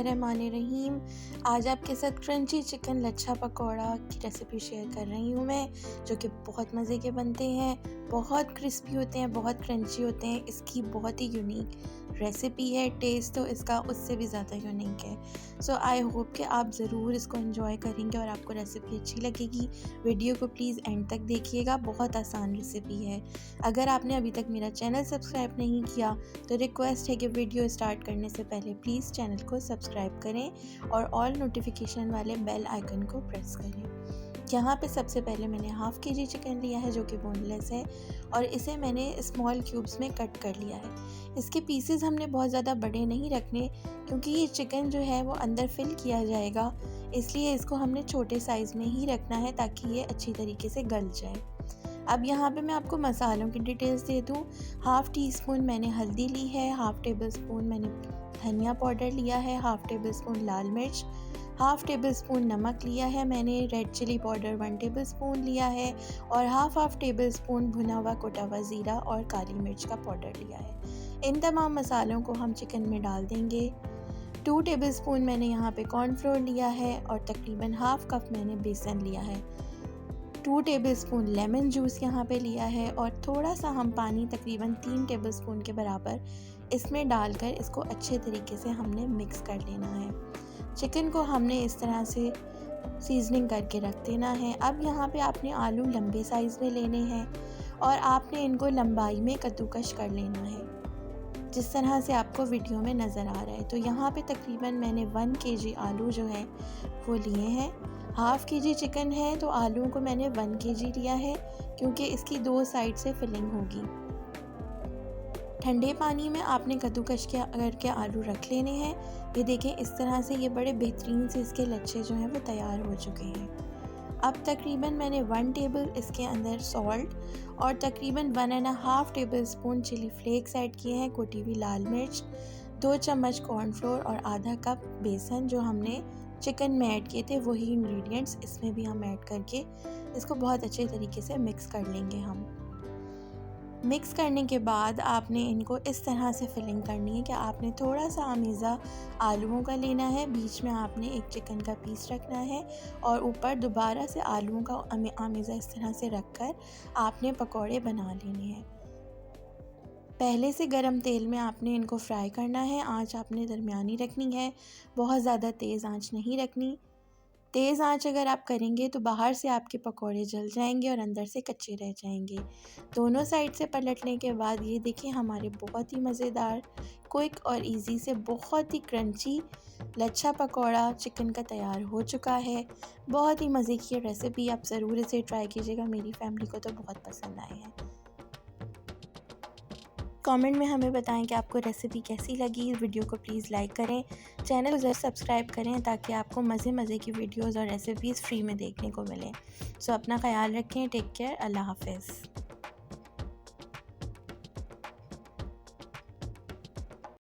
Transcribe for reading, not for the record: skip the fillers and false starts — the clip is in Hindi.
बिस्मिल्लाहिर्रहमानिर्रहीम। आज आपके साथ क्रंची चिकन लच्छा पकौड़ा की रेसिपी शेयर कर रही हूँ मैं, जो कि बहुत मज़े के बनते हैं, बहुत क्रिस्पी होते हैं, बहुत क्रंची होते हैं। इसकी बहुत ही यूनिक रेसिपी है, टेस्ट तो इसका उससे भी ज़्यादा यूनिक है। सो आई होप कि आप ज़रूर इसको एंजॉय करेंगे और आपको रेसिपी अच्छी लगेगी। वीडियो को प्लीज़ एंड तक देखिएगा, बहुत आसान रेसिपी है। अगर आपने अभी तक मेरा चैनल सब्सक्राइब नहीं किया तो रिक्वेस्ट है कि वीडियो स्टार्ट करने से पहले प्लीज़ चैनल को सब्सक्राइब करें और ऑल नोटिफिकेशन वाले बेल आइकन को प्रेस करें। यहाँ पे सबसे पहले मैंने हाफ़ केजी चिकन लिया है जो कि बोनलेस है और इसे मैंने स्मॉल क्यूब्स में कट कर लिया है। इसके पीसेस हमने बहुत ज़्यादा बड़े नहीं रखने, क्योंकि ये चिकन जो है वो अंदर फिल किया जाएगा, इसलिए इसको हमने छोटे साइज़ में ही रखना है ताकि ये अच्छी तरीके से गल जाए। अब यहाँ पे मैं आपको मसालों की डिटेल्स दे दूँ। हाफ़ टी स्पून मैंने हल्दी ली है, हाफ़ टेबल स्पून मैंने धनिया पाउडर लिया है, हाफ़ टेबल स्पून लाल मिर्च, हाफ़ टेबल स्पून नमक लिया है मैंने, red chilli powder 1 tablespoon लिया है और हाफ़ टेबल स्पून भुना हुआ कुटा हुआ ज़ीरा और काली मिर्च का पाउडर लिया है। इन तमाम मसालों को हम चिकन में डाल देंगे। 2 टेबल स्पून मैंने यहाँ पे कॉर्नफ्लोर लिया है और तकरीबन हाफ़ कप मैंने बेसन लिया है। 2 टेबल स्पून लेमन जूस यहाँ पे लिया है और थोड़ा सा हम पानी तकरीबन 3 टेबल स्पून के बराबर इसमें डालकर इसको अच्छे तरीके से हमने मिक्स कर लेना है। चिकन को हमने इस तरह से सीजनिंग करके रख देना है। अब यहाँ पे आपने आलू लंबे साइज़ में लेने हैं और आपने इनको लंबाई में कद्दूकश कर लेना है, जिस तरह से आपको वीडियो में नज़र आ रहा है। तो यहाँ पे तकरीबन मैंने 1 केजी आलू जो है वो लिए हैं। हाफ़ केजी चिकन है तो आलूओं को मैंने 1 केजी लिया है, क्योंकि इसकी 2 साइड से फिलिंग होगी। ठंडे पानी में आपने कद्दूकश करके आलू रख लेने हैं। ये देखें, इस तरह से ये बड़े बेहतरीन से इसके लच्छे जो हैं वो तैयार हो चुके हैं। अब तकरीबन मैंने 1 टेबल इसके अंदर सॉल्ट और तकरीबन 1.5 tablespoon chilli flakes add किए हैं, कुटी हुई लाल मिर्च, 2 चम्मच कॉर्नफ्लोर और आधा कप बेसन जो हमने चिकन में ऐड किए थे, वही इंग्रेडिएंट्स इसमें भी हम ऐड करके इसको बहुत अच्छे तरीके से मिक्स कर लेंगे। हम मिक्स करने के बाद आपने इनको इस तरह से फिलिंग करनी है कि आपने थोड़ा सा आमीज़ा आलूओं का लेना है, बीच में आपने एक चिकन का पीस रखना है और ऊपर दोबारा से आलूओं का आमीज़ा इस तरह से रखकर आपने पकौड़े बना लेने हैं। पहले से गरम तेल में आपने इनको फ्राई करना है। आंच आपने दरमियानी रखनी है, बहुत ज़्यादा तेज़ आंच नहीं रखनी। तेज़ आंच अगर आप करेंगे तो बाहर से आपके पकोड़े जल जाएंगे और अंदर से कच्चे रह जाएंगे। दोनों साइड से पलटने के बाद ये देखिए, हमारे बहुत ही मज़ेदार, क्विक और इजी से बहुत ही क्रंची लच्छा पकौड़ा चिकन का तैयार हो चुका है। बहुत ही मज़े की रेसिपी, आप ज़रूर इसे ट्राई कीजिएगा। मेरी फैमिली को तो बहुत पसंद आए हैं। कमेंट में हमें बताएं कि आपको रेसिपी कैसी लगी। वीडियो को प्लीज़ लाइक करें, चैनल को ज़रूर सब्सक्राइब करें ताकि आपको मज़े की वीडियोज़ और रेसिपीज़ फ्री में देखने को मिलें। सो अपना ख्याल रखें। Take care. अल्लाह हाफ़िज़।